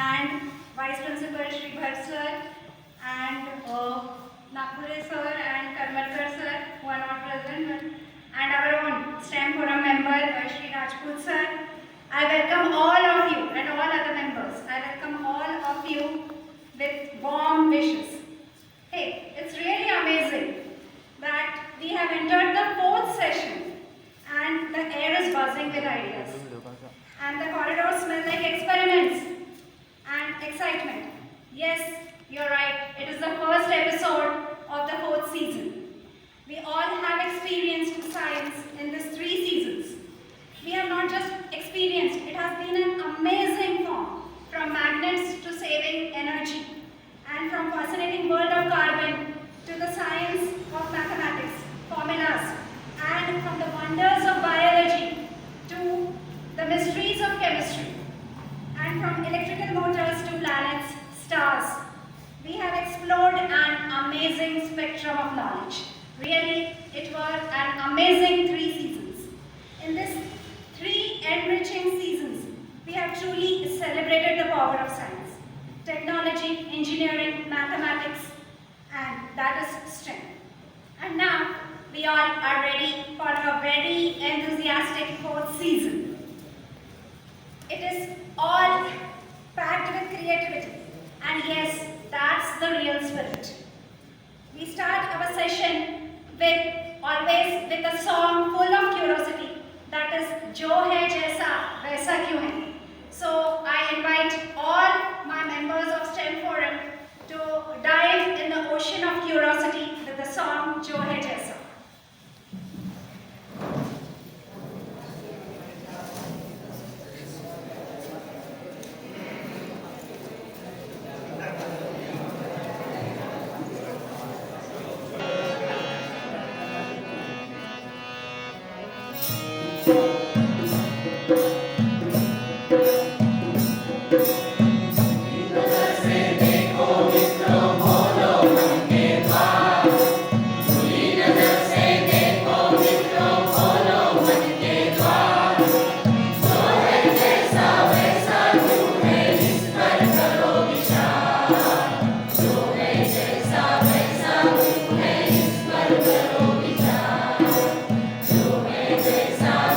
and Vice Principal Shri Bhatt sir, and Nakure sir and Karmarkar sir, who are not present, and our own STEM Forum member Shri Rajput sir. I welcome all of you and all other members. I welcome all of you with warm wishes. Hey, it's really amazing that we have entered the fourth session and the air is buzzing with ideas. And the corridors smell like experiments and excitement. Yes, you're right. It is the first episode of the fourth season. We all have experienced science in these 3 seasons. We have not just experienced, it has been an amazing form, from magnets to saving energy, and from fascinating world of carbon to the science of mathematics, formulas, and from the wonders of biology to the mysteries of chemistry, and from electrical motors to planets, stars. We have explored an amazing spectrum of knowledge. Really, it was an amazing 3 seasons. In this 3 enriching seasons, we have truly celebrated the power of science, technology, engineering, mathematics, and that is STEM. And now, we all are ready for a very enthusiastic 4th season. It is all packed with creativity, and yes, that's the real spirit. We start our session always with a song full of curiosity, that is Jo Hai Jaisa Waisa Kyun Hai. So I invite all my members of STEM Forum to dive in the ocean of curiosity with the song Jo Hai Jaisa.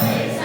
Jaiसा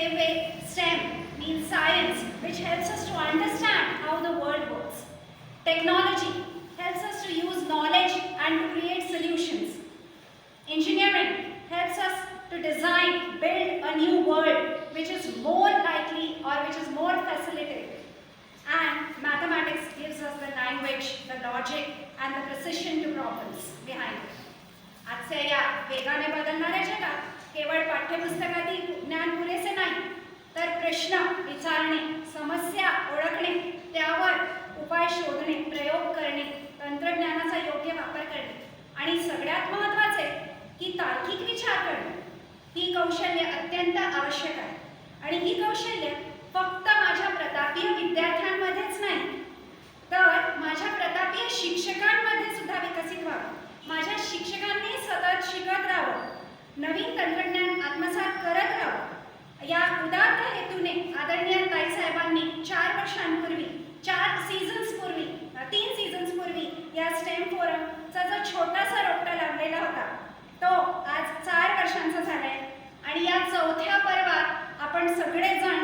same way, STEM means science, which helps us to understand how the world works. Technology helps us to use knowledge and to create solutions. Engineering helps us to design, build a new world which is more likely or which is more facilitated. And mathematics gives us the language, the logic and the precision to problems behind it. आजच्या या वेगाने बदलणाऱ्या जगात केवळ पाठ्यपुस्तकातील ज्ञान पुरेसे नाही, तर प्रश्न विचारणे, समस्या ओळखणे, त्यावर उपाय शोधणे, प्रयोग करणे, तंत्रज्ञानाचा योग्य वापर करणे आणि सगळ्यात महत्त्वाचे की तार्किक विचार करणे, ही कौशल्य अत्यंत आवश्यक आहे. आणि ही कौशल्य फक्त माझ्या प्रतापीय विद्यार्थ्यांमध्येच नाही, तर माझ्या प्रतापीय शिक्षकांमध्ये सुद्धा विकसित व्हावं. माझ्या शिक्षकांनी सतत शिकत राहावं, नवीन तंत्रज्ञान आत्मसात करत राहावं. या उदात्त हेतूने आदरणीय ताईसाहेबांनी 4 वर्षांपूर्वी 3 सीझन्स पूर्वी या स्टेम फोरमचा जो छोटासा रोपटा लावलेला होता, तो आज 4 वर्षांचा झालाय आणि या 4थ्या पर्वात आपण सगळेजण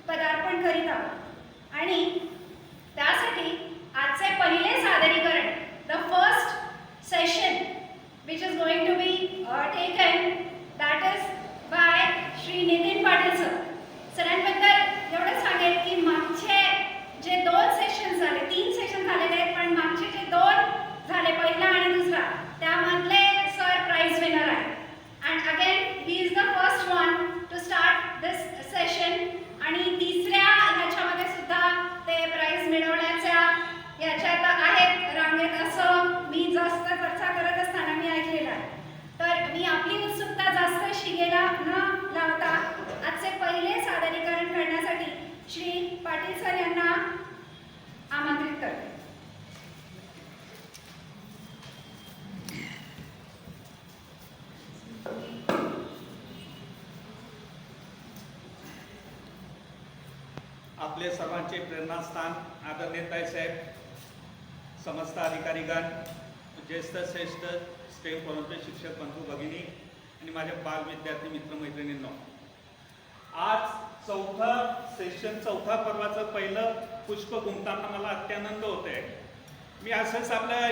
पदार्पण करीत आहोत. आणि त्यासाठी आजचे पहिले सादरीकरण, the first session which is going to be taken, that is by Shri Nitin Patil sir. सरांबद्दल एवढं सांगेल की मागचे जे 2 सेशन्स झाले, 3 सेशन झालेले आहेत, पण मागचे जे 2 झाले, पहिला आणि दुसरा, त्यामधले सर प्राइज विनर आहे. And again he is the first one two start this session. आणि तिसऱ्या ह्याच्यामध्ये सुद्धा ते प्राइज मिळवण्याच्या याच्यात आहेत रांगेत, असं मी जास्त चर्चा करत असताना मी ऐकलेलं आहे. तर मी आपली उत्सुकता जास्त शिगेला न लावता आजचे पहिले सादरीकरण करण्यासाठी श्री पाटील सर यांना आमंत्रित करते. आपले सर्वांचे प्रेरणास्थान आदरणीय ताईसाहेब, समस्त अधिकारीगण, ज्येष्ठ श्रेष्ठ स्टेम फोरमचे शिक्षक बंधू भगिनी आणि माझ्या बाल विद्यार्थी मित्रमैत्रिणींनो, आज 4थं सेशन, 4थ्या पर्वाचं पहिलं पुष्प गुंफताना मला अत्यानंद होत आहे. मी असंच आपल्या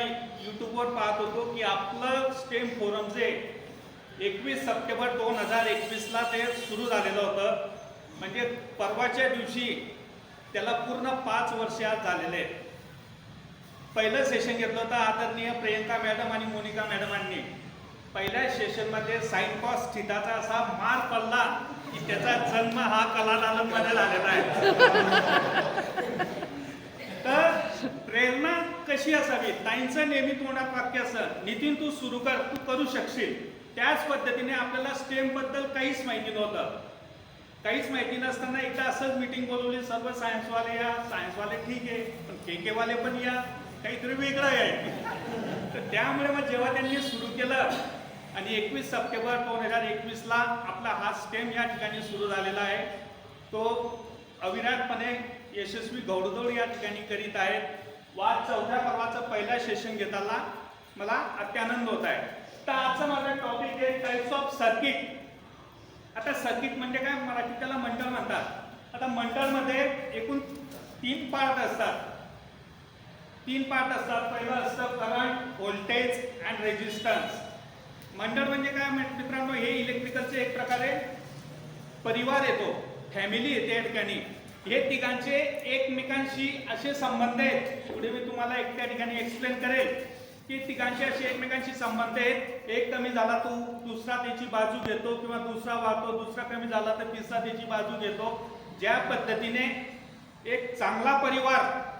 यूट्यूबवर पाहत होतो की आपलं स्टेम फोरम जे 21 सप्टेंबर 2021ला ते सुरू झालेलं होतं, म्हणजे परवाच्या दिवशी त्याला पूर्ण 5 वर्ष आज झालेले आहेत. पहिलं सेशन घेतलं होतं आदरणीय प्रियंका मॅडम आणि मोनिका मॅडमांनी. पहिल्या सेशनमध्ये साइन कॉस थिटाचा असा मार पडला की त्याचा जन्म हा कलादालनमध्ये झालेला आहे. तर प्रेरणा कशी असावी, ताईंचं नेहमी तोंडात वाक्य असं, नितीन तू सुरू कर, तू करू शकशील. त्याच पद्धतीने आपल्याला स्टेम बद्दल काहीच माहिती नव्हतं. काहीच माहिती नसताना एकदा असंच मीटिंग बोलवली, सर्व सायन्सवाले या. सायन्सवाले ठीक आहे, पण के पण या, काहीतरी वेगळं आहे. तर त्यामुळे मग जेव्हा त्यांनी सुरू केलं आणि 21 सप्टेंबर 2021ला आपला हा स्टेम या ठिकाणी सुरू झालेला आहे, तो अविरतपणे यशस्वी घौडदौड या ठिकाणी करीत आहेत. आज 4थ्या पर्वाचं पहिला सेशन घेताना मला अत्यानंद होत आहे. तर आजचा माझा टॉपिक आहे टाइप्स ऑफ सर्किट. आता सर्किट म्हणजे काय, मराठीत त्याला मंडळ म्हणतात. आता मंडळमध्ये एकूण 3 पार्ट असतात. पहिलं असतं करंट, व्होल्टेज अँड रेजिस्टन्स. मंडळ म्हणजे काय मित्रांनो, हे इलेक्ट्रिकलचे एक प्रकारे परिवार येतो, फॅमिली येते या ठिकाणी. हे तिघांचे एकमेकांशी असे संबंध आहेत, पुढे मी तुम्हाला त्या ठिकाणी एक्सप्लेन करेल की तिघांचे असे एकमेकांशी संबंध आहेत. एक कमी झाला तो दुसरा त्याची बाजू घेतो, किंवा दुसरा वाहतो, दुसरा कमी झाला तर तिसरा त्याची बाजू घेतो. ज्या पद्धतीने एक चांगला परिवार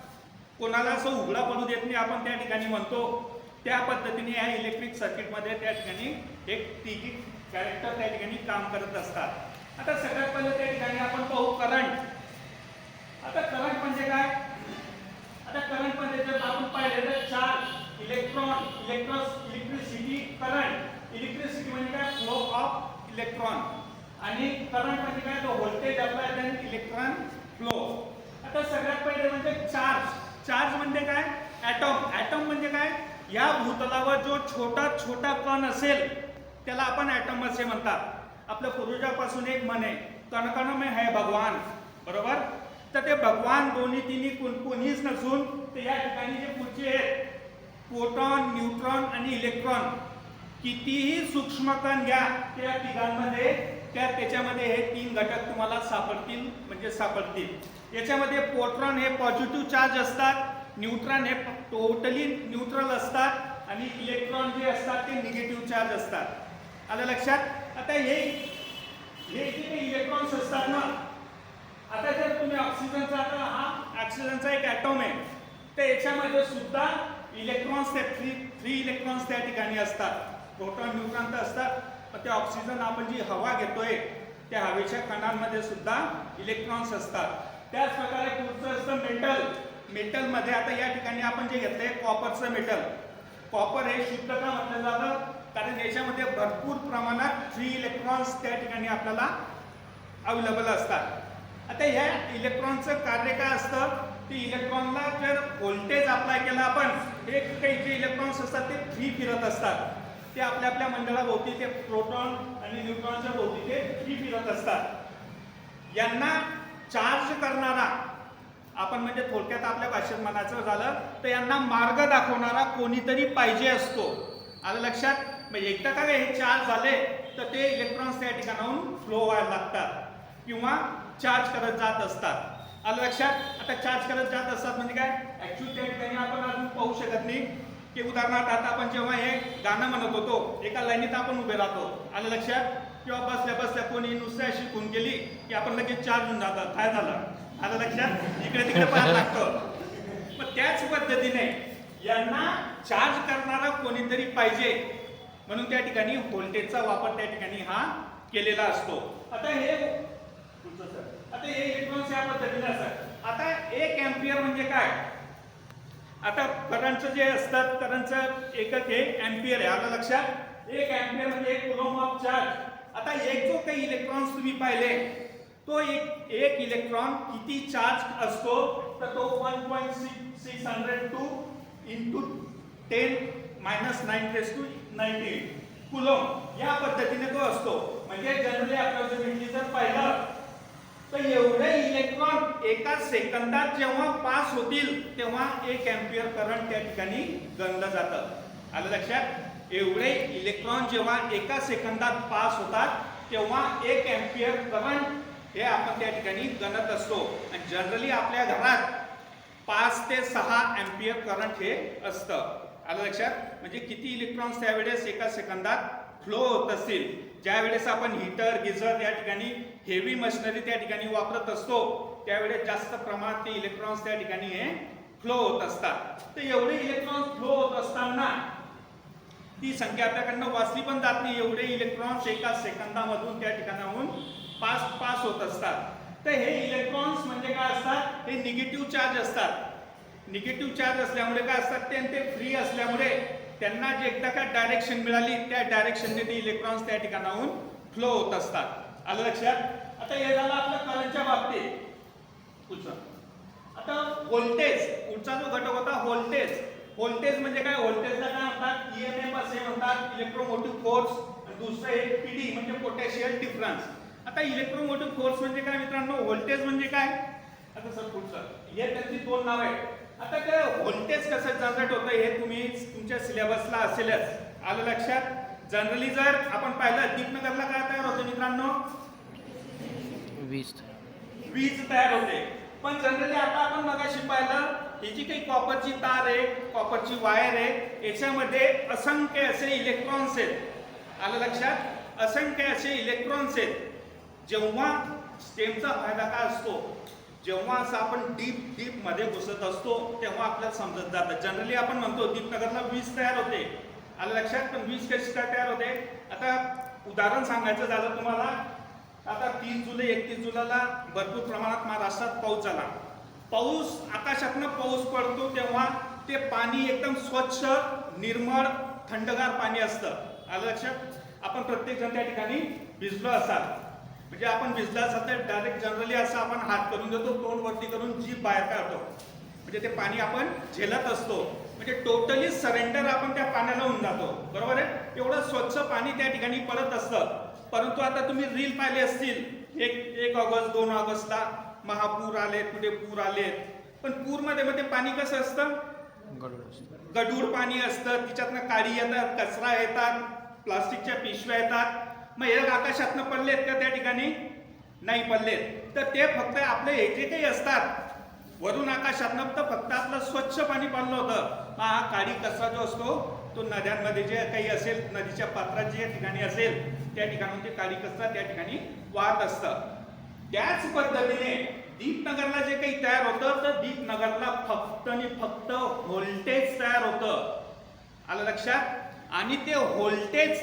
कोणाला असं उघडा पडू देत नाही, आपण त्या ठिकाणी म्हणतो, त्या पद्धतीने या इलेक्ट्रिक सर्किटमध्ये त्या ठिकाणी एक तिघी कॅरेक्टर त्या ठिकाणी काम करत असतात. आता सगळ्यात पहिले त्या ठिकाणी आपण पाहू करंट. आता करंट म्हणजे काय, आता करंट म्हणजे जर आपण पाहिले तर 4 इलेक्ट्रिसिटी, करंट, इलेक्ट्रिसिटी म्हणजे काय, फ्लो ऑफ इलेक्ट्रॉन, आणि करंट म्हणजे काय, तो voltage applied and electron flow. आता सगळ्यात पहिले म्हणजे चार्ज. चार्ज म्हणजे काय, ॲटॉम. ॲटॉम म्हणजे काय, या भूतलावर जो छोटा कण असेल त्याला आपण ॲटम असे म्हणतात. आपल्या पूर्वजापासून एक म्हण आहे, कण कण में है भगवान, बरोबर. तर ते भगवान दोन्ही तिन्ही कोणीच नसून ते या ठिकाणी जे पुढचे आहेत प्रोटॉन, न्यूट्रॉन आणि इलेक्ट्रॉन, कितीही सूक्ष्म कण घ्या त्या तिघांमध्ये त्याच्यामध्ये हे तीन घटक तुम्हाला सापडतील, म्हणजे सापडतील. याच्यामध्ये प्रोटॉन हे पॉझिटिव्ह चार्ज असतात, न्यूट्रॉन हे टोटली न्यूट्रल असतात आणि इलेक्ट्रॉन जे असतात ते निगेटिव्ह चार्ज असतात. आलं लक्षात. आता हे जे काही इलेक्ट्रॉन्स असतात ना, आता जर तुम्ही ऑक्सिजनचा, आता हा ऑक्सिजनचा एक ॲटॉम आहे, तर याच्यामध्ये सुद्धा इलेक्ट्रॉन्स, त्या थ्री इलेक्ट्रॉन्स त्या ठिकाणी असतात. प्रोटॉन, न्यूट्रॉन तर असतात, पण ते ऑक्सिजन आपण जी हवा घेतोय त्या हवेच्या कणांमध्ये सुद्धा इलेक्ट्रॉन्स असतात. त्याच प्रकारे पुढचं असतं मेटल. मेटलमध्ये आता या ठिकाणी आपण जे घेतलंय कॉपरचं मेटल. कॉपर हे शुद्ध का म्हटलं जातं, कारण याच्यामध्ये भरपूर प्रमाणात 3 इलेक्ट्रॉन्स त्या ठिकाणी आपल्याला अवेलेबल असतात. आता ह्या इलेक्ट्रॉनचं कार्य काय असतं, ते इलेक्ट्रॉनला जर व्होल्टेज अप्लाय केला आपण, हे काही जे इलेक्ट्रॉन्स असतात ते फ्री फिरत असतात. ते आपल्या आपल्या मंडळाभोवती, ते प्रोटॉन आणि न्यूट्रॉनच्या भोवती ते फ्री फिरत असतात. यांना चार्ज करणारा, आपण म्हणजे थोडक्यात आपल्या भाषेत म्हणायचं झालं तर यांना मार्ग दाखवणारा कोणीतरी पाहिजे असतो. आलं लक्षात. मग एकदा का हे चार्ज झाले तर ते इलेक्ट्रॉन्स त्या ठिकाणाहून फ्लो व्हायला लागतात किंवा चार्ज करत जात असतात. आलं लक्षात. आता चार्ज करत जात असतात म्हणजे काय, ऍक्च्युअली त्या ठिकाणी आपण अजून पाहू शकत नाही की उदाहरणार्थ आता आपण जेव्हा हे गाणं म्हणत होतो, एका लाईनीत आपण उभे राहतो. आलं लक्षात. किंवा बसल्या बसल्या कोणी नुसत्या अशी खून केली की आपण लगेच चार्ज होऊन जातात. काय झालं. आलं लक्षात. इकडे तिकडे पाहायला लागतं. मग त्याच पद्धतीने यांना चार्ज करणारा कोणीतरी पाहिजे, म्हणून त्या ठिकाणी व्होल्टेजचा वापर त्या ठिकाणी हा केलेला असतो. आता हे इलेक्ट्रॉन्स या पद्धतीने असतात. आता 1 एम्पियर म्हणजे काय, आता करंटचं जे असतात, करंटचं एकक हे एम्पियर आहे. आलं लक्षात. 1 एम्पियर म्हणजे 1 कुलॉम ऑफ चार्ज. आता एक जो काही इलेक्ट्रॉन्स तुम्ही पाहिले, तो एक इलेक्ट्रॉन किती चार्ज असतो, तर तो 1.602 इंटू 10⁻⁹ कुलॉम या पद्धतीने तो असतो. म्हणजे जनरली अप्रॉक्सिमेटली जर पाहिलं तर एवढे इलेक्ट्रॉन एका सेकंदात जेव्हा पास होतील तेव्हा 1 एम्पियर करंट त्या ठिकाणी गणलं जातं. आलं लक्षात. एवढे इलेक्ट्रॉन जेव्हा एका सेकंदात पास होतात तेव्हा 1 एम्पियर करंट हे आपण त्या ठिकाणी गणत असतो. आणि जनरली आपल्या घरात 5 ते 6 एम्पियर करंट हे असतं. आलं लक्षात. म्हणजे किती इलेक्ट्रॉन्स त्यावेळेस एका सेकंदात फ्लो होत असतील. ज्या वेळेस आपण हीटर, गिझर या ठिकाणी हेवी मशिनरी त्या ठिकाणी वापरत असतो त्यावेळेस जास्त प्रमाणात ते इलेक्ट्रॉन्स त्या ठिकाणी हे फ्लो होत असतात. तर एवढे इलेक्ट्रॉन्स फ्लो होत असताना ती संख्या आपल्याकडनं वाचली पण जात नाही. एवढे इलेक्ट्रॉन्स एका सेकंदामधून त्या ठिकाणाहून पास होत असतात. तर हे इलेक्ट्रॉन्स म्हणजे काय असतात, हे निगेटिव्ह चार्ज असतात. निगेटिव्ह चार्ज असल्यामुळे काय असतात, ते फ्री असल्यामुळे त्यांना जे एकदा का डायरेक्शन मिळाली त्या डायरेक्शनने ते इलेक्ट्रॉन्स त्या ठिकाणाहून फ्लो होत असतात. आलं लक्षात. आता हे झालं आपलं करंटच्या बाबतीत. आता व्होल्टेज, पुढचा जो घटक होता व्होल्टेज. व्होल्टेज म्हणजे काय, व्होल्टेजला काय म्हणतात, ईएमएफ असे म्हणतात, इलेक्ट्रोमोटिव्ह फोर्स. आणि दुसरं एक पीडी म्हणजे पोटेन्शियल डिफरन्स. आता इलेक्ट्रोमोटिव्ह फोर्स म्हणजे काय मित्रांनो, व्होल्टेज म्हणजे काय. आता सर पुढचं हे त्याची 2 नाव आहेत. आता ते व्होल्टेज कसं जनरेट होतं हे तुम्ही तुमच्या सिलेबसला असेलच. आलं लक्षात. जनरली जर आपण पाहिलं दीपनगरला काय तयार होते मित्रांनो, वीज तयार होते. पण जनरली आता आपण मगाशी पाहिलं ही जी काही कॉपरची तार आहे, कॉपरची वायर आहे, याच्यामध्ये असंख्य असे इलेक्ट्रॉन्स आहेत. आलं लक्षात. असंख्य असे इलेक्ट्रॉन्स आहेत. जेव्हा स्टेमचा फायदा काय असतो, जेव्हा असं आपण डीप मध्ये घुसत असतो तेव्हा आपल्याला समजत जातं. जनरली आपण म्हणतो दीपनगरला वीज तयार होते. आलं लक्षात. पण वीज कशी काय तयार होते, आता उदाहरण सांगायचं झालं तुम्हाला, आता 3 जुलै 31 जुलैला भरपूर प्रमाणात महाराष्ट्रात पाऊस झाला. पाऊस, आकाशातनं पाऊस पडतो तेव्हा ते पाणी एकदम स्वच्छ, निर्मळ, थंडगार पाणी असतं. आलं लक्षात. आपण प्रत्येक जण त्या ठिकाणी भिजलो असाल, म्हणजे आपण भिजला असाल तर डायरेक्ट जनरली असं आपण हात करून देतो, तोंड वरती करून जीभ बाहेर काढतो, म्हणजे ते पाणी आपण झेलत असतो. म्हणजे टोटली सरेंडर आपण त्या पाण्याला होऊन जातो. बरोबर आहे. एवढं स्वच्छ पाणी त्या ठिकाणी पडत असतं. परंतु आता तुम्ही रील पाहिले असतील एक ऑगस्ट 2 ऑगस्टला महापूर आले, कुठे पूर आले, पण पूरमध्ये मध्ये पाणी कसं असतं? गढूळ पाणी असतं, तिच्यातनं काडी येतात, कचरा येतात, प्लास्टिकच्या पिशव्या येतात. मग हे आकाशातनं पडलेत का त्या ठिकाणी? नाही पडलेत. तर ते फक्त आपले हे जे काही असतात वरून आकाशातनं तर फक्त आपलं स्वच्छ पाणी पडलं होतं. हा काडी कचरा जो असतो तो नद्यांमध्ये जे काही असेल, नदीच्या पात्रात जे ठिकाणी असेल त्या ठिकाणी ते काडी कचरा त्या ठिकाणी वाहत असतं. त्याच पद्धतीने दीपनगरला जे काही तयार होतं तर दीपनगरला फक्त आणि फक्त व्होल्टेज तयार होतं. आलं लक्षात? आणि ते व्होल्टेज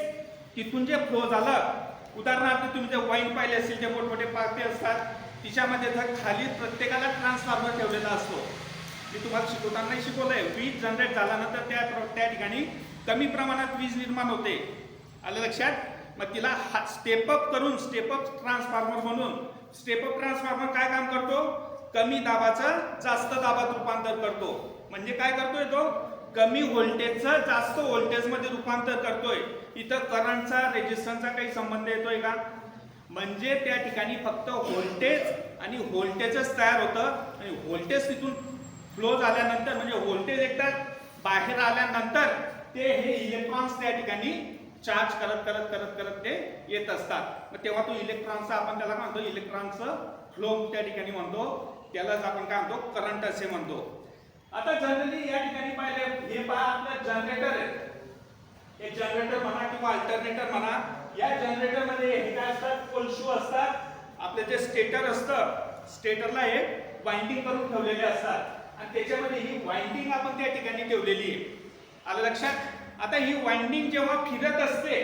तिथून जे फ्लो झालं, उदाहरणार्थ तुम्ही जे वाईन पाहिले असेल, जे मोठमोठे पाते असतात तिच्यामध्ये जर खाली प्रत्येकाला ट्रान्सफॉर्मर ठेवलेला असतो. मी तुम्हाला शिकवताना शिकवलंय, वीज जनरेट झाल्यानंतर त्या ठिकाणी कमी प्रमाणात वीज निर्माण होते. आलं लक्षात? मग तिला स्टेपअप करून स्टेपअप ट्रान्सफॉर्मर म्हणून, स्टेपअप ट्रान्सफॉर्मर काय काम करतो? कमी दाबाचं जास्त दाबात रूपांतर करतो. म्हणजे काय करतोय तो? कमी व्होल्टेजचं जास्त व्होल्टेजमध्ये रूपांतर करतोय. इथं करंटचा रेजिस्टन्सचा काही संबंध येतोय का? म्हणजे त्या ठिकाणी फक्त व्होल्टेज आणि व्होल्टेजच तयार होतं आणि व्होल्टेज तिथून फ्लो झाल्यानंतर म्हणजे व्होल्टेज एकदा बाहेर आल्यानंतर ते हे इलेक्ट्रॉन्स त्या ठिकाणी चार्ज करत करत करत करत ते येत असतात. मग तेव्हा तो इलेक्ट्रॉनचा आपण त्याला काय म्हणतो? इलेक्ट्रॉनचं फ्लो त्या ठिकाणी म्हणतो. त्यालाच आपण काय म्हणतो? करंट असे म्हणतो. आता जनरली या ठिकाणी पाहिले, हे पहा आपलं जनरेटर आहे. हे जनरेटर म्हणा किंवा अल्टरनेटर म्हणा. या जनरेटर मध्ये हे काय असतात? पोलशू असतात. आपले जे स्टेटर असतं, स्टेटरला हे वाइंडिंग करून ठेवलेले असतात आणि त्याच्यामध्ये ही वाइंडिंग आपण त्या ठिकाणी ठेवलेली आहे. आलं लक्षात? आता ही वाइंडिंग जेव्हा फिरत असते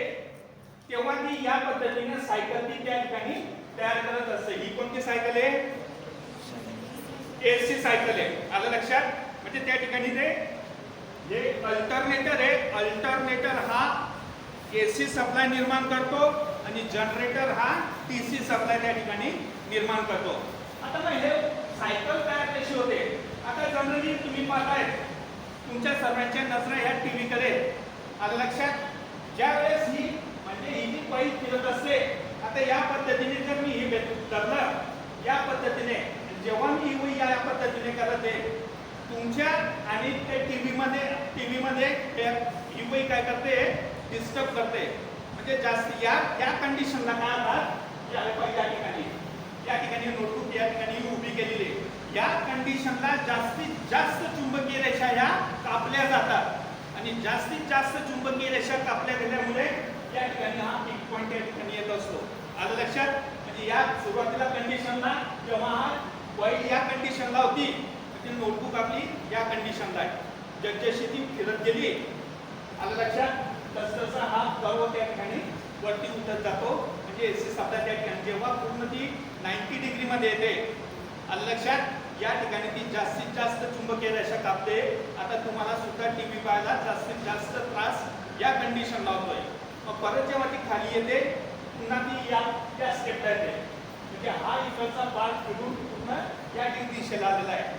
तेव्हा ती या पद्धतीने सायकल ती त्या ठिकाणी तयार करत असते. ही कोणती सायकल आहे? एसी सायकल आहे. आलं लक्षात? म्हणजे त्या ठिकाणी ते हे अल्टरनेटर आहे. अल्टरनेटर हा एसी सप्लाय निर्माण करतो आणि जनरेटर हा टीसी सप्लाय त्या ठिकाणी निर्माण करतो. आता मग हे सायकल तयार कशी होते? आता जनरली तुम्ही पाहताय, तुमच्या सर्वांच्या नजरा या टीव्हीकडे. आलं लक्षात? ज्या वेळेस ही म्हणजे ही जी कॉईल फिरत असते, आता या पद्धतीने जर मी हे धरलं या पद्धतीने, जेव्हा मी ही या पद्धतीने करत आहे तुमच्या आणि ते टीव्ही मध्ये ही वही काय करते? डिस्टर्ब करते. म्हणजे जास्त या कंडिशनला काय म्हणतात? या ठिकाणी नोटबुक या ठिकाणी उभी केलेली आहे. या कंडिशनला जास्तीत जास्त चुंबकीय रेषा ह्या कापल्या जातात आणि जास्तीत जास्त चुंबकीय रेषा कापल्या गेल्यामुळे या ठिकाणी हा पीक पॉइंट या ठिकाणी येत असतो. आलं लक्षात? म्हणजे या सुरुवातीला कंडिशनला जेव्हा हा कॉईल या कंडिशनला होती, म्हणजे नोटबुक आपली या कंडिशनला आहे. जशी ती फिरत गेली, आलं लक्षात, तसं हा कर्व त्या ठिकाणी वरती उतरत जातो. म्हणजे एसी सप्लाय त्या ठिकाणी जेव्हा पूर्ण ती 90 डिग्री मध्ये येते, आलं लक्षात, या ठिकाणी ती जास्तीत जास्त चुंबकीय रेषा कापते. आता तुम्हाला सुद्धा टीव्ही पाहायला जास्तीत जास्त त्रास या कंडिशनला होतोय. मग परत जेव्हा ती खाली येते पुन्हा ती या स्टेपला येते. म्हणजे हा इकडचा पार्ट फिरून पूर्ण या दिशेला आलेला आहे.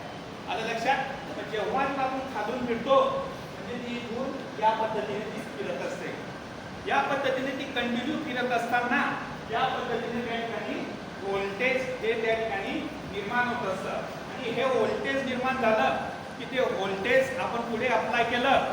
आलं लक्षात? जेव्हा आपण खालून फिरतो म्हणजे ती इथून या पद्धतीने ती फिरत असते. या पद्धतीने ती कंटिन्यू फिरत असताना या पद्धतीने त्या ठिकाणी व्होल्टेज हे त्या ठिकाणी निर्माण होत असतं आणि हे व्होल्टेज निर्माण झालं की ते व्होल्टेज आपण पुढे अप्लाय केलं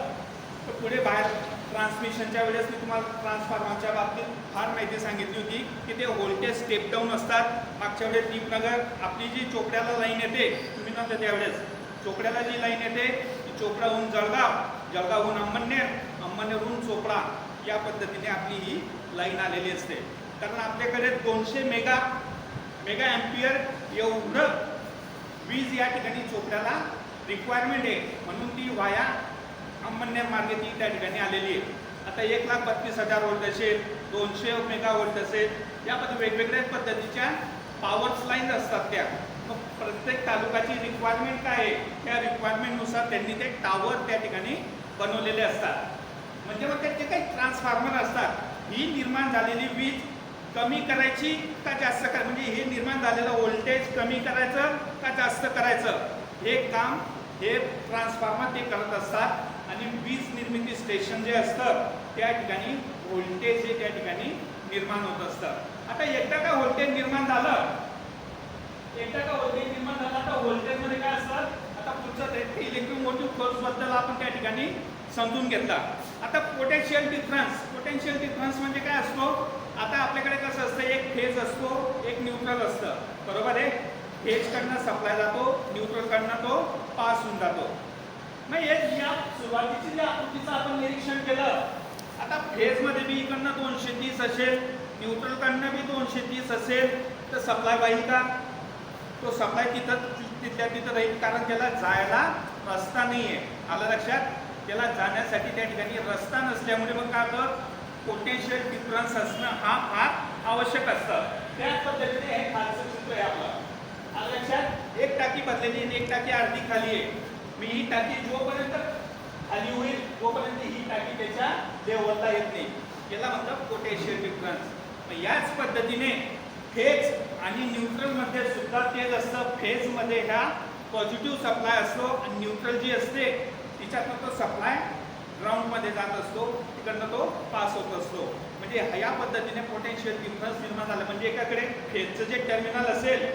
तर पुढे बाहेर ट्रान्समिशनच्या वेळेस मी तुम्हाला ट्रान्सफॉर्मरच्या बाबतीत फार माहिती सांगितली होती की ते व्होल्टेज स्टेप डाऊन असतात. मागच्या वेळेस दीपनगर आपली जी चोपड्याला लाईन येते, तुम्ही नव्हते त्यावेळेस, चोपड्याला जी लाईन येते ती चोपडाहून जळगाव, जळगावहून अंमळनेर, अंमळनेरहून चोपडा या पद्धतीने आपली ही लाईन आलेली असते. कारण आपल्याकडे 200 मेगा एम्पियर एवढं वीज या ठिकाणी चोपड्याला रिक्वायरमेंट आहे, म्हणून ती वाया अंमळनेर मार्गे ती त्या ठिकाणी आलेली आहे. आता 1,32,000 व्होल्ट असेल, 200 मेगा व्होल्ट असेल, या वेगवेगळ्या पद्धतीच्या पॉवर्स लाईन्स असतात त्या. मग प्रत्येक तालुक्याची रिक्वायरमेंट काय आहे त्या रिक्वायरमेंटनुसार त्यांनी ते टावर त्या ठिकाणी बनवलेले असतात. म्हणजे मग त्याचे काही ट्रान्सफॉर्मर असतात. ही निर्माण झालेली वीज कमी करायची का जास्त करायचं, म्हणजे हे निर्माण झालेलं व्होल्टेज कमी करायचं का जास्त करायचं, हे काम हे ट्रान्सफॉर्मर ते करत असतात. आणि वीज निर्मिती स्टेशन जे असतं त्या ठिकाणी व्होल्टेज हे त्या ठिकाणी निर्माण होत असतं. आता एकदा का व्होल्टेज निर्माण झालं, एकदा का व्होल्टेज निर्माण झालं, आता व्होल्टेज मध्ये काय असतं, आता पुढचं ते इलेक्ट्रोमोटिव्ह फोर्स बद्दल आपण त्या ठिकाणी समजून घेतला. आता पोटेन्शियल डिफरन्स म्हणजे काय असतो, आता आपल्याकडे कसं असतं, एक फेज असतो, एक न्यूट्रल असतं, बरोबर आहे. फेज कडनं सप्लाय जातो, न्यूट्रल कडनं तो पास होऊन जातो. मग या सुरुवातीची जी आकृतीचं आपण निरीक्षण केलं, आता फेज मध्ये बी इकडनं 230 असेल, न्यूट्रल कडनं बी 230 असेल, तर सप्लाय पाहिजे का, तो सप्लाय तिथल्या तिथं राहील, कारण त्याला जायला रस्ता नाही आहे. आलं लक्षात, त्याला जाण्यासाठी त्या ठिकाणी रस्ता नसल्यामुळे मग काय होतं, पोटेन्शियल डिफरन्स असणं हा फार आवश्यक असतं. त्याच पद्धतीने हे खालचं चित्र आहे आपलं. आलं लक्षात, एक टाकी बदलली आणि एक टाकी अर्धी खाली आहे. मी ही टाकी जोपर्यंत खाली होईल तोपर्यंत ही टाकी त्याच्या लेवलला येत नाही, याला म्हणतात पोटेन्शियल डिफरन्स. याच पद्धतीने फेज आणि न्यूट्रल मध्ये सुद्धा तेच असतं. फेज मध्ये ह्या पॉझिटिव्ह सप्लाय असतो आणि न्यूट्रल जी असते तिच्यातनं तो सप्लाय ग्राउंड मध्ये जात असतो, तिकडनं तो पास होत असतो. म्हणजे या पद्धतीने पोटेन्शियल डिफरन्स निर्माण झाला. म्हणजे एकाकडे फेजचं जे टर्मिनल असेल,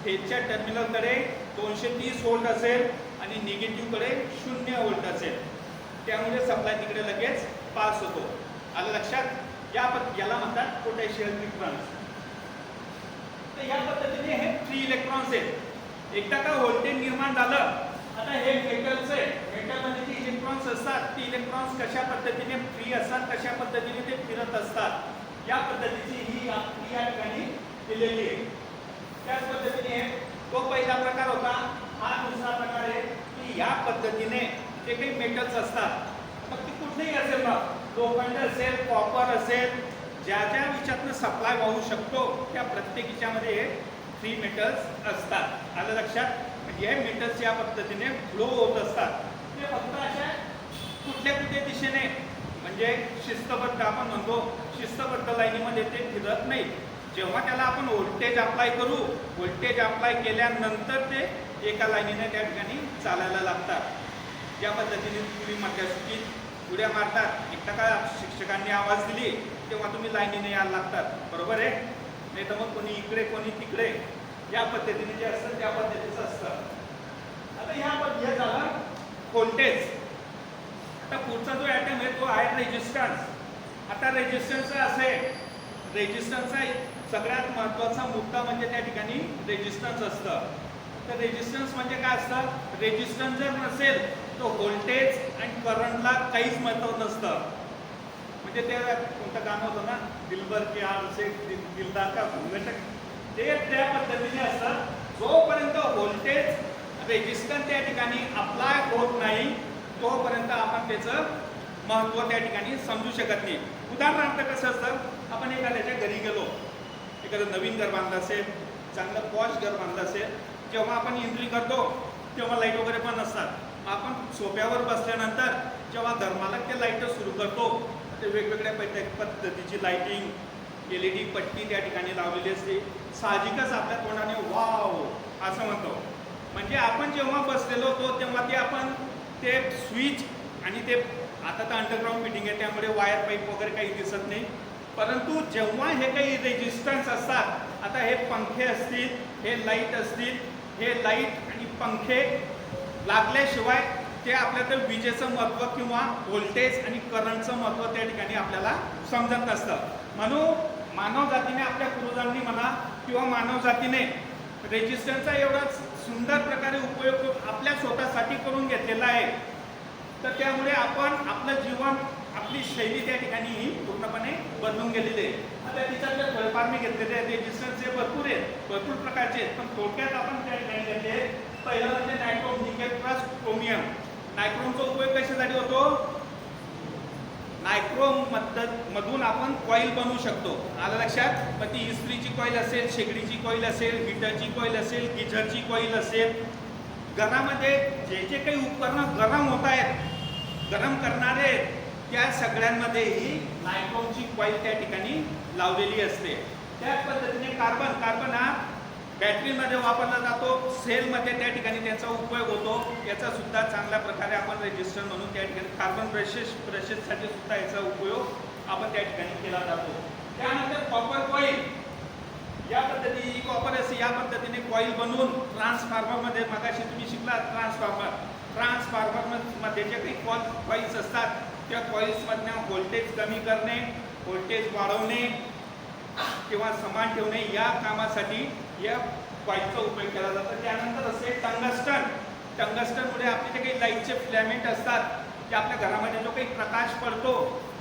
फेजच्या टर्मिनलकडे 230 व्होल्ट असेल आणि निगेटिव्ह कडे 0 व्होल्ट असेल, त्यामुळे सप्लाय तिकडे लगेच पास होतो. आलं लक्षात, याला म्हणतात पोटेन्शियल डिफरन्स. तर या पद्धतीने हे 3 इलेक्ट्रॉन्स आहेत. एकदा का व्होल्टेज निर्माण झालं, आता हे मेटलचं आहे, मेटलमध्ये जे इलेक्ट्रॉन्स असतात ते इलेक्ट्रॉन्स कशा पद्धतीने फ्री असतात, कशा पद्धतीने ते फिरत असतात, या पद्धतीची ही आकृती या ठिकाणी दिलेली आहे. त्याच पद्धतीने तो पहिला प्रकार होता, हा दुसरा प्रकार आहे की या पद्धतीने जे काही मेटल्स असतात, मग ते कुठलेही असेल, ना लोखंड असेल, कॉपर असेल, ज्या ज्या विषयातनं सप्लाय वाहू शकतो त्या प्रत्येक विषयामध्ये 3 मेटल्स असतात. आलं लक्षात, म्हणजे हे मेटल्स या पद्धतीने फ्लो होत असतात. ते फक्त अशा कुठल्या दिशेने, म्हणजे शिस्तबद्ध आपण म्हणतो, शिस्तबद्ध लाईनीमध्ये ते फिरत नाही. जेव्हा त्याला आपण व्होल्टेज अप्लाय करू, व्होल्टेज अप्लाय केल्यानंतर ते एका लाईनीने त्या ठिकाणी चालायला लागतात. ज्या पद्धतीने तुम्ही मध्यस्थीत उड्या मारतात, एकदा का शिक्षकांनी आवाज दिली तेव्हा तुम्ही लाईनीने यायला लागतात, बरोबर आहे. नाही तर मग कोणी इकडे कोणी तिकडे, या पद्धतीने जे असतं त्या पद्धतीचं असतं. आता हे झालं व्होल्टेज. आता पुढचा जो ॲटम आहे तो आहे रेजिस्टन्स. आता रेजिस्टन्स असे, रेजिस्टन्सचा सगळ्यात महत्त्वाचा मुद्दा म्हणजे त्या ठिकाणी रेजिस्टन्स असतं. तर रेजिस्टन्स म्हणजे काय असतं, रेजिस्टन्स जर नसेल तो व्होल्टेज आणि करंटला काहीच महत्त्व नसतं. म्हणजे ते कोणतं गाणं होतं ना, दिलबर की आमचे दिलदार का घटक, ते त्या पद्धतीने असतं. जोपर्यंत व्होल्टेज रेजिस्टन्स त्या ठिकाणी अप्लाय होत नाही तोपर्यंत आपण त्याचं महत्त्व त्या ठिकाणी समजू शकत नाही. उदाहरणार्थ कसं असतं, आपण एखाद्याच्या घरी गेलो, एखादं नवीन घर बांधलं असेल, चांगलं पॉश घर बांधलं असेल, जेव्हा आपण एंट्री करतो तेव्हा लाईट वगैरे पण नसतात. आपण सोफ्यावर बसल्यानंतर जेव्हा घरमालक ते लाईट सुरू करतो, ते वेगवेगळ्या पद्धतीची लाईटिंग, LED पट्टी त्या ठिकाणी लावलेली असते. साहजिकच आपल्या तोंडाने वाव असं म्हणतो. म्हणजे आपण जेव्हा बसलेलो होतो तेव्हा ते आपण ते स्विच आणि ते, आता तर अंडरग्राऊंड फिटिंग आहे त्यामुळे वायर पाईप वगैरे काही दिसत नाही, परंतु जेव्हा हे काही रेजिस्टन्स असतात, आता हे पंखे असतील, हे लाईट असतील, हे लाईट आणि पंखे लागल्याशिवाय ते आपल्याला विजेचं महत्त्व किंवा व्होल्टेज आणि करंटचं महत्त्व त्या ठिकाणी आपल्याला समजत नसतं. म्हणून मानव जातीने, आपल्या पूर्वजांनी म्हणा किंवा मानव जातीने रेजिस्टन्सचा एवढा सुंदर प्रकारे उपयोग आपल्या स्वतःसाठी करून घेतलेला आहे. तर त्यामुळे आपण आपलं जीवन, आपली शैली त्या ठिकाणी ही पूर्णपणे बदलून गेलेली आहे. आता तिच्यातले थोडेफार मी घेतलेले आहेत. रेजिस्टन्सचे भरपूर आहेत, भरपूर प्रकारचे आहेत, पण थोडक्यात आपण त्या ठिकाणी घेतले. पहिलं म्हणजे नायट्रोम, निकेल प्लस क्रोमियम. नायट्रोमचा उपयोग कशासाठी होतो, नायट्रोम मधून आपण कॉईल बनवू शकतो. आलं लक्षात, मग ती इस्त्रीची कॉईल असेल, शेगडीची कॉईल असेल, हीटरची कॉईल असेल, गिझरची कॉईल असेल, घरामध्ये जे जे काही उपकरणं गरम होत आहेत, गरम करणारे, त्या सगळ्यांमध्ये ही नायट्रोमची कॉईल त्या ठिकाणी लावलेली असते. त्याच पद्धतीने कार्बन हा बॅटरीमध्ये वापरला जातो, सेलमध्ये त्या ठिकाणी त्याचा उपयोग होतो. याचा सुद्धा चांगल्या प्रकारे आपण रेजिस्टर म्हणून त्या ठिकाणी कार्बन ब्रशेससाठी सुद्धा याचा उपयोग आपण त्या ठिकाणी केला जातो. त्यानंतर या पद्धतीने कॉपर असते, या पद्धतीने कॉईल बनवून ट्रान्सफॉर्मरमध्ये मगाशी तुम्ही शिकला ट्रान्सफॉर्मरमध्ये जे काही कॉइल्स असतात त्या कॉइल्समधनं व्होल्टेज कमी करणे, व्होल्टेज वाढवणे किंवा समान ठेवणे या कामासाठी या कॉइलचा उपयोग केला जातो. त्यानंतर असते टंगस्टनमुळे आपले जे काही लाईटचे फिलामेंट असतात ते आपल्या घरामध्ये जो काही प्रकाश पडतो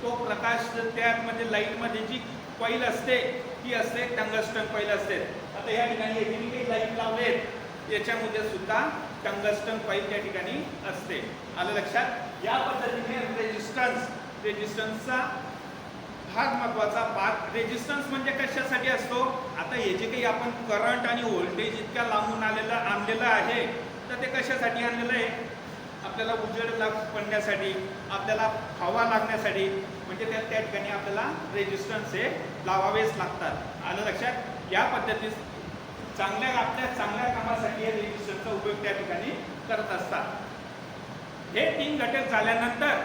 तो प्रकाश त्यामध्ये लाईटमध्ये जी कॉईल असते ती असते टंगस्टन कॉईल असते. आता या ठिकाणी हे जे काही लाईट लावलेत याच्यामध्ये सुद्धा टंगस्टन कॉईल त्या ठिकाणी असते. आलं लक्षात? या पद्धतीने रेजिस्टन्सचा फार महत्वाचा भाग. रेजिस्टन्स म्हणजे कशासाठी असतो? आता हे जे काही आपण करंट आणि व्होल्टेज इतक्या लांबून आणलेलं आहे तर ते कशासाठी आणलेलं आहे? आपल्याला उजेड पडण्यासाठी, आपल्याला हवा लागण्यासाठी, म्हणजे त्या ठिकाणी आपल्याला रेजिस्टन्स हे लावावेच लागतात. आलं लक्षात? या पद्धतीत आपल्या चांगल्या कामासाठी हे रेजिस्टन्सचा उपयोग त्या ठिकाणी करत असतात. हे 3 घटक झाल्यानंतर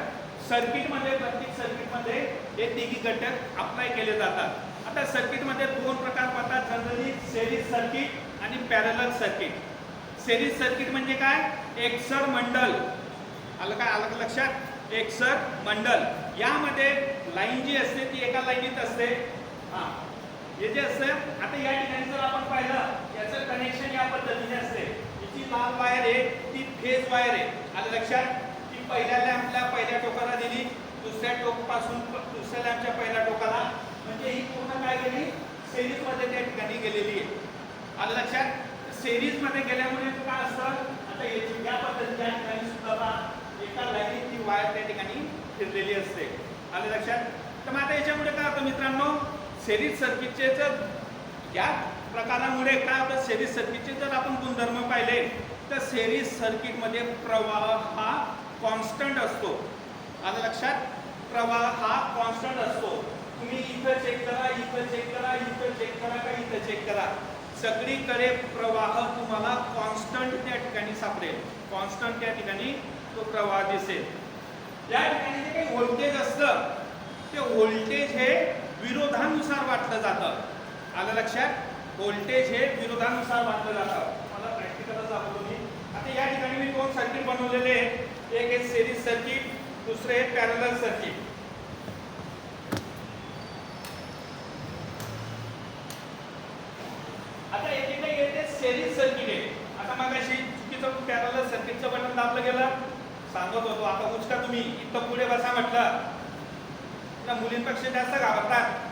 सर्किटमध्ये प्रत्येक सर्किटमध्ये हे 3 घटक अप्लाय केले जातात. आता सर्किटमध्ये 2 प्रकार पडतात जनरली, सिरीज सर्किट आणि पॅरलल सर्किट. सिरीज सर्किट म्हणजे काय? एकसर मंडल. आलं लक्षात? एकसर मंडल. यामध्ये लाईन जी असते ती एका लाईनीत असते. हे जे असतं आता या ठिकाणी जर आपण पाहिलं याचं कनेक्शन या पद्धतीने असते. जी लाल वायर आहे ती फेज वायर आहे. आलं लक्षात? ती पहिल्या लॅम्पला पहिल्या टोकाला दिली, दुसऱ्या टोकपासून दुसऱ्या लॅम्पच्या पहिल्या टोकाला, म्हणजे ही पूर्ण काय गेली? सिरीज मध्ये त्या ठिकाणी गेलेली आहे. आलं लक्षात? सिरीज मध्ये गेल्यामुळे काय असतं? आता याची या पद्धतीने या ठिकाणी सुद्धा एका लाईनीत ती वायर त्या ठिकाणी फिरलेली असते. आलं लक्षात? तर मग आता याच्यामुळे काय होतं मित्रांनो, सिरीज सर्किटचे जर या प्रकारामुळे काय होतं, सिरीज सर्किटचे जर आपण गुणधर्म पाहिले तर सिरीज सर्किटमध्ये प्रवाह हा कॉन्स्टंट असतो. आलं लक्षात? प्रवाह हा कॉन्स्टंट असतो. तुम्ही इथं चेक करा, इथं चेक करा, इथं चेक करा का इथं चेक करा, सगळीकडे प्रवाह तुम्हाला कॉन्स्टंट त्या ठिकाणी सापडेल. कॉन्स्टंट त्या ठिकाणी तो प्रवाह दिसेल. या ठिकाणी जे काही व्होल्टेज असतं ते व्होल्टेज हे विरोधानुसार वाटलं जातं. आलं लक्षात? व्होल्टेज हे विरोधानुसार वाटलं जातं. मला प्रॅक्टिकलच दाखवतो मी. आता या ठिकाणी मी 2 सर्किट बनवलेले आहेत. एक आहे सिरीज सर्किट, दुसरे आहे पॅरलल सर्किट. आता एकीकडे येते सिरीज सर्किट आहे. आता मगाशी चुकीचं पॅरलल सर्किटचं बटन दाबलं गेलं, सांगत होतो. आता उचका तुम्ही, इथं पुढे बसा म्हटलं तर मुलींपेक्षा जास्त घाबरतात.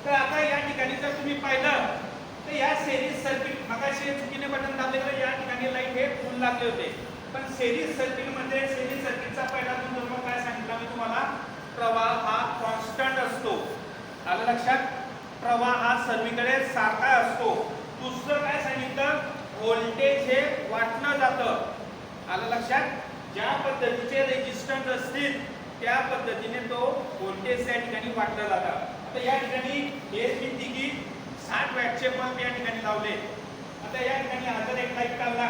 तर आता या ठिकाणी जर तुम्ही पाहिलं तर या सिरीज सर्किट मगाशी चुकीने बटन दाबले गेलं, या ठिकाणी लाईट हे फुल लागले होते. पण सिरीज सर्किटमध्ये सिरीज सर्किटचा पहिला गुणधर्म काय सांगितला मी तुम्हाला? प्रवाह हा कॉन्स्टंट असतो. आलं लक्षात? प्रवाह हा सर्वीकडे सारखा असतो. दुसरं काय सांगितलं? व्होल्टेज हे वाटलं जातं. आलं लक्षात? ज्या पद्धतीचे रेजिस्टन्स असतील त्या पद्धतीने तो व्होल्टेज त्या ठिकाणी वाटलं जातं. आता या ठिकाणी हे मी तिघी 60 वॅटचे बल्ब या ठिकाणी लावले. आता या ठिकाणी हा जर एक लाईट काढला,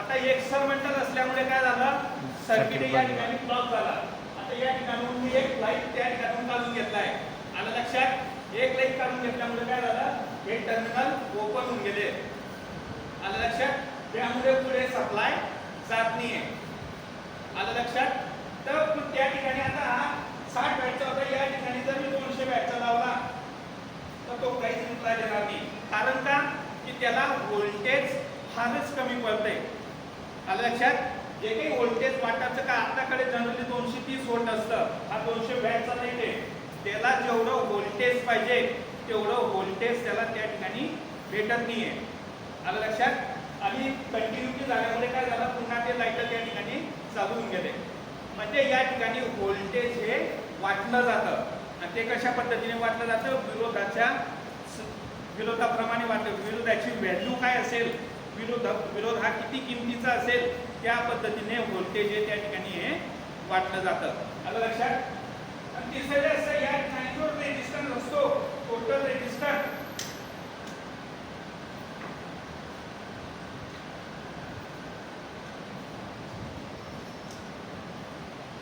आता एकसर मंडल असल्यामुळे काय झालं? सर्किट या ठिकाणी ब्लॉक झाला. आता या ठिकाणून मी एक लाईट त्या ठिकाणून काढून घेतलाय. आलं लक्षात? एक लाईट काढून घेतल्यामुळे काय झालं? हे टर्मिनल ओपन होऊन गेले. आलं लक्षात? त्यामुळे पुढे सप्लाय जात नाहीये. आलं लक्षात? तर त्या ठिकाणी आता हा 60 वॅटचा होता, या ठिकाणी जर मी 200 वॅटचा लावला तर तो काहीच रिप्लाय देणार नाही. कारण का? की त्याला व्होल्टेज फारच कमी पडते. आलं लक्षात? जे काही व्होल्टेज वाटायचं का आपल्याकडे जनरली 230 व्होल्ट असतं, हा 200 वॅटचा लाईट आहे, त्याला जेवढं व्होल्टेज पाहिजे तेवढं व्होल्टेज त्याला त्या ठिकाणी भेटत नाहीये. आलं लक्षात? आणि कंटिन्युटी झाल्यामुळे काय झालं? पुन्हा ते लाईट त्या ठिकाणी चालू होऊन गेले. म्हणजे या ठिकाणी व्होल्टेज हे वाटलं जातं. आणि ते कशा पद्धतीने वाटलं जातं? विरोधाप्रमाणे वाटतं. विरोधाची व्हॅल्यू काय असेल, विरोध हा किती किमतीचा असेल त्या पद्धतीने व्होल्टेज हे त्या ठिकाणी हे वाटलं जातं. आलं लक्षात? आणि तिसरं असं या ठिकाणी जो रेजिस्टन्स असतो, टोटल रेजिस्टन्स,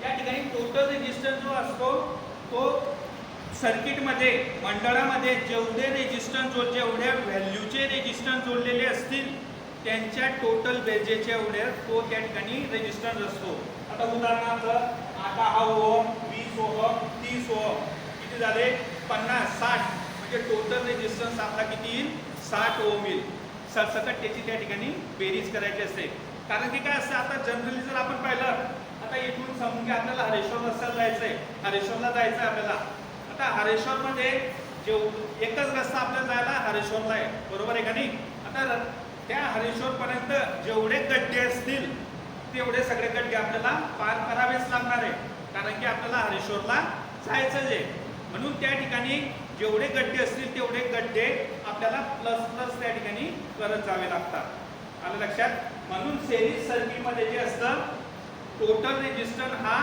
या ठिकाणी टोटल रेजिस्टन्स जो असतो तो सर्किटमध्ये मंडळामध्ये जेवढे रेजिस्टन्स जेवढ्या व्हॅल्यूचे रेजिस्टन्स जोडलेले असतील त्यांच्या टोटल बेरजेच्या एवढ्या तो त्या ठिकाणी रेजिस्टन्स असतो. आता उदाहरणार्थ आता हा ओहम 20 ओहम 30 ओहम किती झाले 50 60 म्हणजे टोटल रेजिस्टन्स आपला किती येईल 60 ओहम येईल. सरसकट त्याची त्या ठिकाणी बेरीज करायची असते. कारण की काय असतं आता जनरली जर आपण पाहिलं आता इथून समजून की आपल्याला हरेश्वर रस्त्याला जायचंय हरेश्वरला जायचं आपल्याला. आता हरेश्वरमध्ये एकच रस्ता आपल्याला जायला हरेश्वरला आहे बरोबर आहे का नाही. आता त्या हरेश्वरपर्यंत जेवढे गड्डे असतील तेवढे सगळे गड्डे आपल्याला पार करावेच लागणार आहे. कारण की आपल्याला हरेश्वरला जायचंच आहे. म्हणून त्या ठिकाणी जेवढे गड्डे असतील तेवढे गड्डे आपल्याला प्लस प्लस त्या ठिकाणी करत जावे लागतात. आलं लक्षात. म्हणून सिरीज सर्किटमध्ये जे असतं टोटल रेजिस्टन्स हा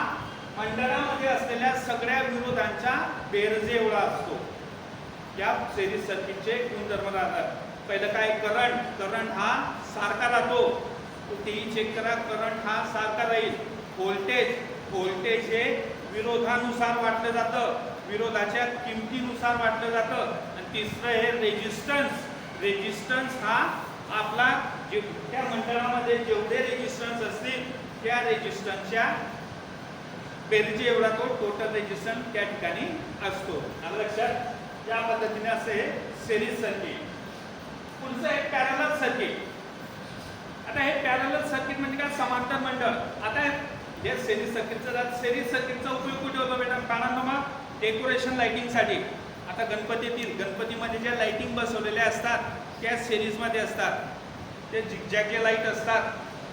मंडळामध्ये असलेल्या सगळ्या विरोधांच्या बेरजे एवढा असतो. या सिरीज सर्किटचे गुणधर्म राहतात. पहिलं काय करंट हा सारखा राहतो. तेही चेक करा करंट हा सारखा राहील. व्होल्टेज हे विरोधानुसार वाटलं जातं विरोधाच्या किमतीनुसार वाटलं जातं. आणि तिसरं हे रेजिस्टन्स हा आपला जे त्या मंडळामध्ये जेवढे रेजिस्टन्स असतील त्या रेजिस्टन्सच्या बेरजे एवढा तो टोटल रेजिस्टन्स त्या ठिकाणी असतो. आलं लक्षात. या पद्धतीने असं हे सिरीज सर्किट. पुढचं आहे पॅरलल सर्किट. आता हे पॅरलल सर्किट म्हणजे काय समांतर मंडळ. आता हे सिरीज सर्किटचा उपयोग कुठे होतो बेटा कानांनो मग डेकोरेशन लाइटिंगसाठी. आता गणपतीमध्ये ज्या लाइटिंग बसवलेल्या असतात त्या सिरीजमध्ये असतात. ते झिगझॅग जे लाईट असतात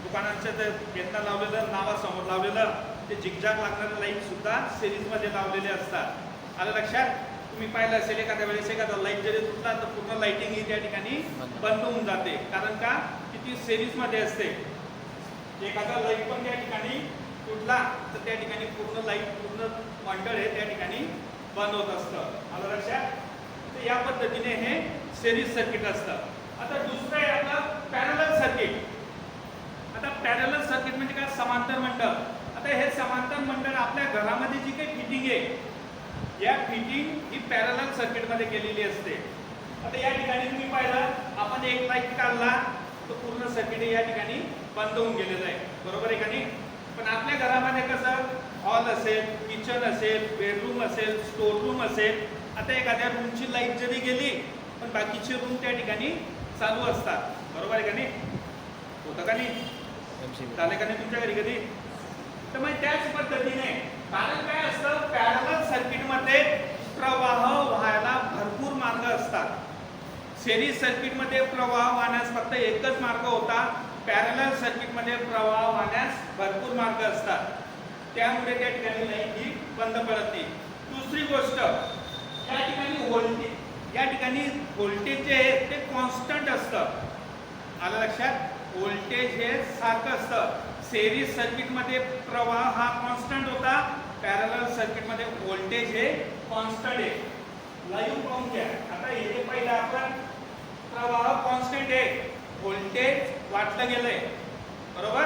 दुकानांच्या येतना लावलेलं नावासमोर लावलेलं ते झिगझॅग लागणारे लाईट सुद्धा सिरीजमध्ये लावलेले असतात. आलं लक्षात. तुम्ही पाहिलं असेल एखाद्या वेळेस एखादा लाईट जरी तुटला तर पूर्ण लाइटिंग ही त्या ठिकाणी बंद होऊन जाते. कारण का की ती सिरीजमध्ये असते. एखादा लाईट पण त्या ठिकाणी तुटला तर त्या ठिकाणी पूर्ण मंडळ हे त्या ठिकाणी बंद होत असतं. आलं लक्षात. तर या पद्धतीने हे सिरीज सर्किट असतं. आता दुसरं आहे आपलं पॅरलल सर्किट. आता पॅरलल सर्किट म्हणजे काय समांतर मंडळ. आता हे समांतर मंडळ आपल्या घरामध्ये जी काही फिटिंग आहे या फिटिंग ही पॅरलल सर्किटमध्ये केलेली असते. आता या ठिकाणी तुम्ही पाहिलं आपण एक लाईट काढला तर पूर्ण सर्किट या ठिकाणी बंद होऊन गेलेलं आहे बरोबर आहे का नाही. पण आपल्या घरामध्ये कसं हॉल असेल किचन असेल बेडरूम असेल स्टोर रूम असेल. आता एखाद्या रूमची लाईट जरी गेली पण बाकीचे रूम त्या ठिकाणी चालू असतात बरोबर आहे का नाही. होतं का नाही झालं का नाही तुमच्या घरी कधी. तर मग त्याच पद्धतीने कारण काय असतं पॅरलल सर्किटमध्ये प्रवाह व्हायला भरपूर मार्ग असतात. सिरीज सर्किटमध्ये प्रवाह वाहण्यास फक्त एकच मार्ग होता. पॅरलल सर्किटमध्ये प्रवाह वाहण्यास भरपूर मार्ग असतात. त्यामुळे त्या ठिकाणी लाईट ही बंद पडत नाही. दुसरी गोष्ट या ठिकाणी व्होल्टेज जे आहे ते कॉन्स्टंट असतं. आलं लक्षात. व्होल्टेज हे सारखं असतं. सिरीज सर्किटमध्ये प्रवाह हा कॉन्स्टंट होता. पॅरलल सर्किटमध्ये व्होल्टेज हे कॉन्स्टंट आहे. लाईव्ह पाहून घ्या. आता इथे पहिलं आपण प्रवाह कॉन्स्टंट आहे व्होल्टेज वाटलं गेलंय बरोबर.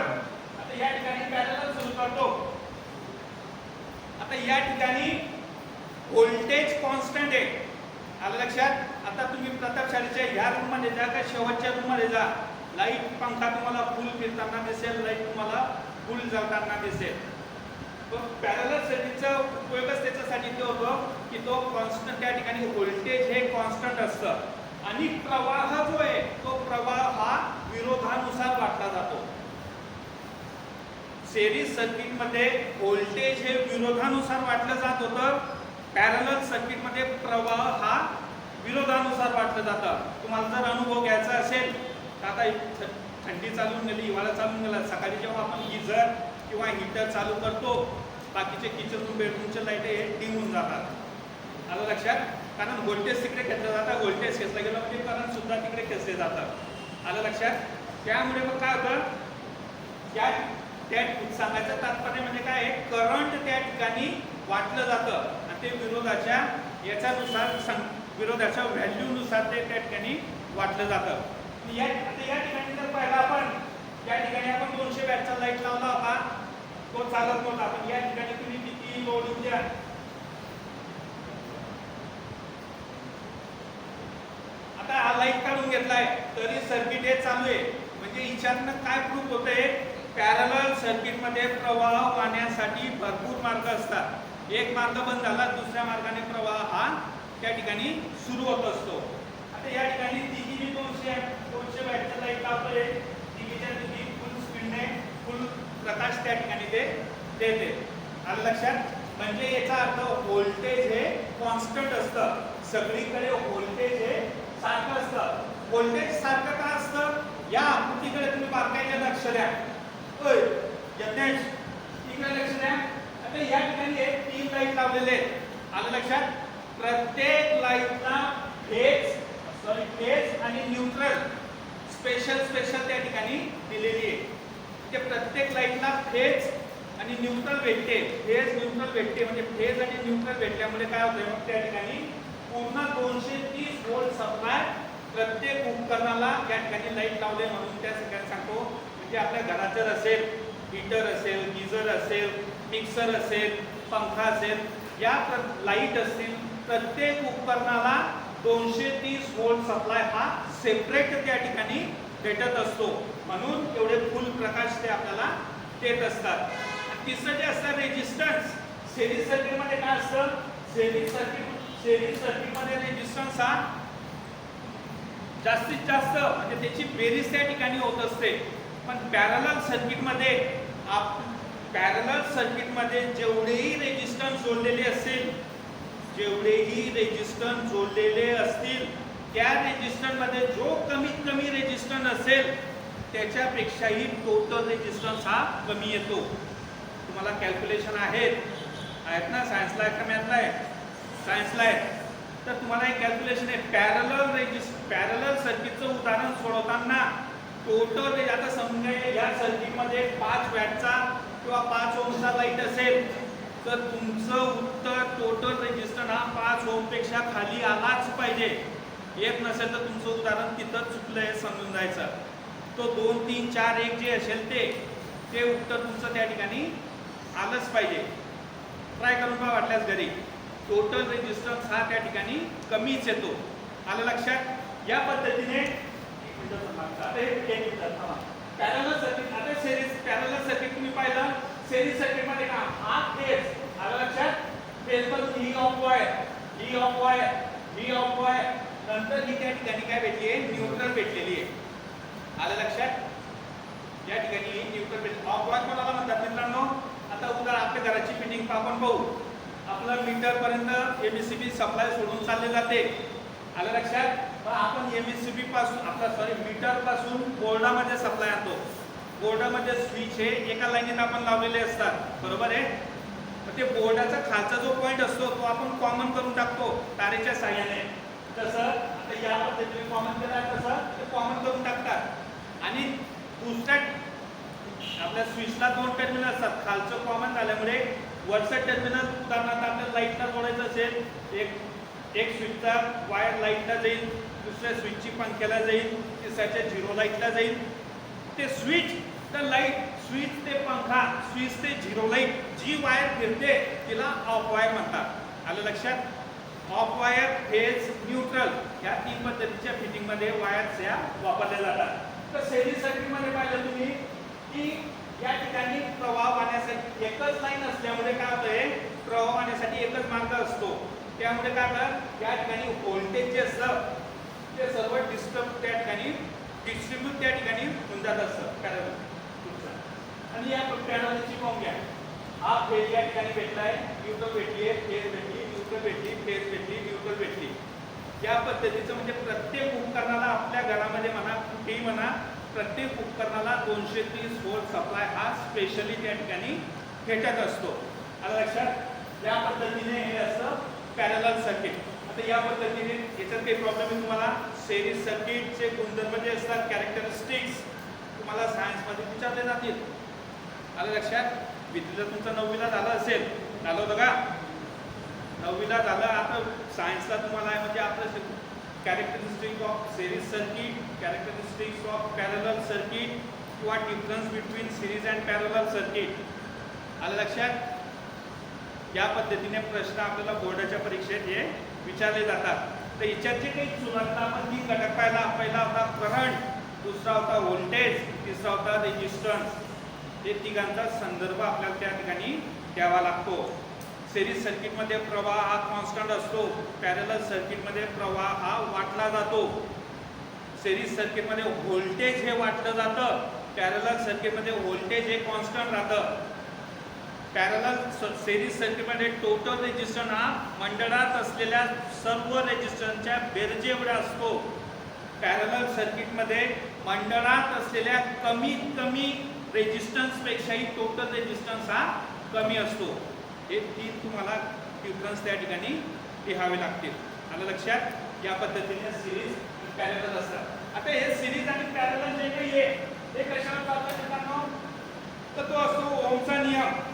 आता या ठिकाणी पॅरलल सुरू करतो. आता या ठिकाणी व्होल्टेज कॉन्स्टंट आहे. आलं लक्षात. आता तुम्ही प्रतापशालीच्या ह्या रूम मध्ये जा का शेवटच्या रूम मध्ये जा लाईट पंखा तुम्हाला फुल फिरताना दिसेल लाईट तुम्हाला फुल जाताना दिसेल. तो पॅरलल सर्किटचा उपयोगच त्याच्यासाठी ते होतो की तो कॉन्स्टंट त्या ठिकाणी व्होल्टेज हे कॉन्स्टंट असतं आणि प्रवाह जो आहे तो प्रवाह हा विरोधानुसार वाटला जातो. सिरीज सर्किटमध्ये व्होल्टेज हे विरोधानुसार वाटलं जात होतं. पॅरलल सर्किटमध्ये प्रवाह हा विरोधानुसार वाटलं जातं. तुम्हाला जर अनुभव घ्यायचा असेल तर आता थंडी चालून गेली हिवाळा चालून गेला सकाळी जेव्हा आपण गिझर किंवा हीटर चालू करतो बाकीचे किचन रूम बेडरूमचे लाईट हे डिम होऊन जातात. आलं लक्षात. कारण व्होल्टेज तिकडे खेचलं जातं. व्होल्टेज खेचलं गेलं म्हणजे करंट सुद्धा तिकडे खेचले जातं. आलं लक्षात. त्यामुळे मग काय होतं त्या सांगायचं तात्पर्य म्हणजे काय आहे करंट त्या ठिकाणी वाटलं जातं आणि ते विरोधाच्या याच्यानुसार विरोधाच्या व्हॅल्यूनुसार ते त्या ठिकाणी वाटलं जातं. या ठिकाणी जर पाहिलं आपण त्या ठिकाणी आपण 200 वॅटचा लाईट लावला होता तो चालत नव्हता. पण या ठिकाणी तुम्ही किती लोड द्या घेतलाय तरी सर्किट हे चालू आहे. म्हणजे हिच्यातनं काय प्रूफ होतंय, पॅरलल सर्किट मध्ये प्रवाह वाहण्यासाठी भरपूर मार्ग असतात. एक मार्ग बंद झाला, दुसऱ्या मार्गाने प्रवाह हा त्या ठिकाणी सुरू होत असतो. आता या ठिकाणी तिघी 200 वॅटचं लाईट लावतोय, तिघीच्या तिघी फुल स्पीडने फुल प्रकाश त्या ठिकाणी ते देते. आलं लक्षात? म्हणजे याचा अर्थ व्होल्टेज हे कॉन्स्टंट असतं, सगळीकडे व्होल्टेज हे सारखं असतं. व्होल्टेज सारखं का असतं? या आकृतीकडे तुम्ही बारकाईने लक्ष द्या. ओय यज्ञेश, इकडे लक्ष द्या. आता या ठिकाणी हे 3 लाईट लावलेले आहेत. आलं लक्षात? प्रत्येक लाईटला फेज आणि न्यूट्रल स्पेशल त्या ठिकाणी दिलेली आहे. म्हणजे प्रत्येक लाईटला फेज आणि न्यूट्रल भेटते. फेज न्यूट्रल भेटते म्हणजे फेज आणि न्यूट्रल भेटल्यामुळे काय होतंय, मग त्या ठिकाणी पूर्ण 230 व्होल्ट सप्लाय प्रत्येक उपकरणाला या ठिकाणी लाईट लावले. म्हणून त्या सगळ्यांना सांगतो, म्हणजे आपल्या घरात जर असेल, हीटर असेल, गीझर असेल, मिक्सर असेल, पंखा असेल, या लाईट असतील, प्रत्येक उपकरणाला 230 व्होल्ट सप्लाय हा सेपरेट त्या ठिकाणी भेटत असतो. म्हणून एवढे फुल प्रकाश ते आपल्याला देत असतात. तिसरं जे असतं रेजिस्टन्स. सिरीज सर्किट मध्ये काय असतं, सिरीज सर्किट मध्ये रेजिस्टन्स हा जास्तीत जास्त म्हणजे त्याची बेरीज त्या ठिकाणी होत असते. पण पॅरलल सर्किट मध्ये जेवढेही रेजिस्टन्स जोडलेले असतील, त्या रेजिस्टन्स मध्ये जो कमीत कमी रेजिस्टन्स असेल त्याच्यापेक्षाही टोटल रेजिस्टन्स हा कमी येतो. तुम्हाला कॅल्क्युलेशन आहेत ना, सायन्सला आहे का मॅथला आहे? सायन्सला आहे. तर तुम्हाला एक कॅल्क्युलेशन आहे. पॅरलल सर्किटचं उदाहरण सोडवताना टोटल आता समजा या सर्किटमध्ये 5 वॅटचा किंवा 5 ओहमचा लाईट असेल, तर तुमचं उत्तर टोटल रेजिस्टन्स हा 5 ओहम पेक्षा खाली आलाच पाहिजे. येत नसेल तर तुमचं उदाहरण तिथं चुकलं हे समजून जायचं. तो 2, 3, 4, 1 जे असेल ते उत्तर तुमचं त्या ठिकाणी आलंच पाहिजे. ट्राय करून पहा वाटल्यास घरी. टोटल रेजिस्टन्स हा त्या ठिकाणी कमीच येतो. आलं लक्षात? या पद्धतीने पॅरलल सर्किट, आता पॅरलल सर्किट तुम्ही पाहिलं. सिरीज सर्किट मध्ये का हा फेज, आलं लक्षात? फेज मधून ही ऑफ वायर नंतर ही त्या ठिकाणी काय भेटली आहे, न्यूट्रल भेटलेली आहे. आलं लक्षात? या ठिकाणी न्यूट्रल भेटली. ऑफ वायर कोणाला म्हणतात मित्रांनो? आता उदाहरण आपल्या घराची फिटिंग आपण पाहू. आपलं मीटर पर्यंत एमएससीबी सप्लाय सोडून चालले जाते. आलं लक्षात? पण आपण एमएससीबी पासून मीटर पासून बोर्डामध्ये सप्लाय आणतो. बोर्डामध्ये स्विच हे एका लाईनीत आपण लावलेले असतात, बरोबर आहे? ते बोर्डाचा खालचा जो पॉईंट असतो तो आपण कॉमन करून टाकतो तारेच्या साह्याने. तसं आता या पद्धतीने कॉमन केला, तसं ते कॉमन करून टाकतात. आणि दुसऱ्या आपल्या स्विचला 2 टर्मिनल असतात. खालचं कॉमन झाल्यामुळे वरचं टर्मिनल उदाहरणार्थ आपल्याला लाईटला जोडायचं असेल, एक स्विचचा वायर लाईटला जाईल, दुसऱ्या स्विचची पंख्याला जाईल, तिसऱ्याच्या 0 लाईटला जाईल. ते स्विच तर लाईट, स्विच ते पंखा, स्विच ते 0 लाईट, जी वायर फिरते तिला ऑफ वायर म्हणतात. आलं लक्षात? ऑफ वायर, फेज, न्यूट्रल या 3 पद्धतीच्या फिटिंगमध्ये वायर्स या वापरल्या जातात. तर सिरीज सर्किटमध्ये पाहिलं तुम्ही की या ठिकाणी प्रवाह वाहण्यासाठी एकच लाईन असल्यामुळे काय होतंय, प्रवाह वाहण्यासाठी एकच मार्ग असतो. त्यामुळे काय होतं, या ठिकाणी व्होल्टेज जे असतं ते सर्व डिस्ट्रीब्यूट त्या ठिकाणी होऊन जात असतं पॅरलल. आणि या पॅरललची पाहून घ्या. हा फेज या ठिकाणी भेटलाय, न्यूट्रल भेटली, फेज भेटली, न्यूट्रल भेटली, फेज भेटली, न्यूट्रल भेटली. या पद्धतीचं म्हणजे प्रत्येक उपकरणाला आपल्या घरामध्ये म्हणा, कुठेही म्हणा, प्रत्येक उपकरणाला 230 व्होल्ट सप्लाय हा स्पेशली त्या ठिकाणी भेटत असतो. आलं लक्षात? या पद्धतीने हे असतं पॅरलल सर्किट. आता या पद्धतीने याच्यात काही प्रॉब्लेम आहे तुम्हाला? सिरीज सर्किटचे गुणधर्म जे असतात, कॅरेक्टरिस्टिक्स, तुम्हाला सायन्समध्ये विचारले जातील. आलं लक्षात? जर तुमचं 9वीला झालं असेल, झालं होतं का? 9वीला झालं. आता सायन्सला तुम्हाला आहे म्हणजे आपलं characteristics of series circuit, characteristics of parallel circuit किंवा difference between series and parallel circuit. आलं लक्षात? या पद्धतीने प्रश्न आपल्याला बोर्डाच्या परीक्षेत हे विचारले जातात. तर याच्यात जे काही सुरुवातीला आपण 3 घटक पाहिला, पहिला होता करंट, दुसरा होता व्होल्टेज, तिसरा होता रेजिस्टन्स. हे तिघांचा संदर्भ आपल्याला त्या ठिकाणी द्यावा लागतो. सिरीज सर्किटमध्ये प्रवाह हा कॉन्स्टंट असतो, पॅरलल सर्किटमध्ये प्रवाह हा वाटला जातो. सिरीज सर्किटमध्ये व्होल्टेज हे वाटलं जातं, पॅरलल सर्किटमध्ये व्होल्टेज हे कॉन्स्टंट राहतं. पॅरलल सिरीज सर्किटमध्ये टोटल रेजिस्टन्स हा मंडळात असलेल्या सर्व रेजिस्टन्सच्या बेरजे एवढा असतो. पॅरलल सर्किटमध्ये मंडळात असलेल्या कमीत कमी रेजिस्टन्स पेक्षाही टोटल रेजिस्टन्स हा कमी असतो. हे 3 तुम्हाला डिफरन्स त्या ठिकाणी लिहावे लागतील. आलं लक्षात? या पद्धतीने सिरीज आणि पॅरलल असतात. आता हे सिरीज आणि पॅरलल जे काही आहे ते कशावर चालतं मित्रांनो? तर तो असतो ओमचा नियम.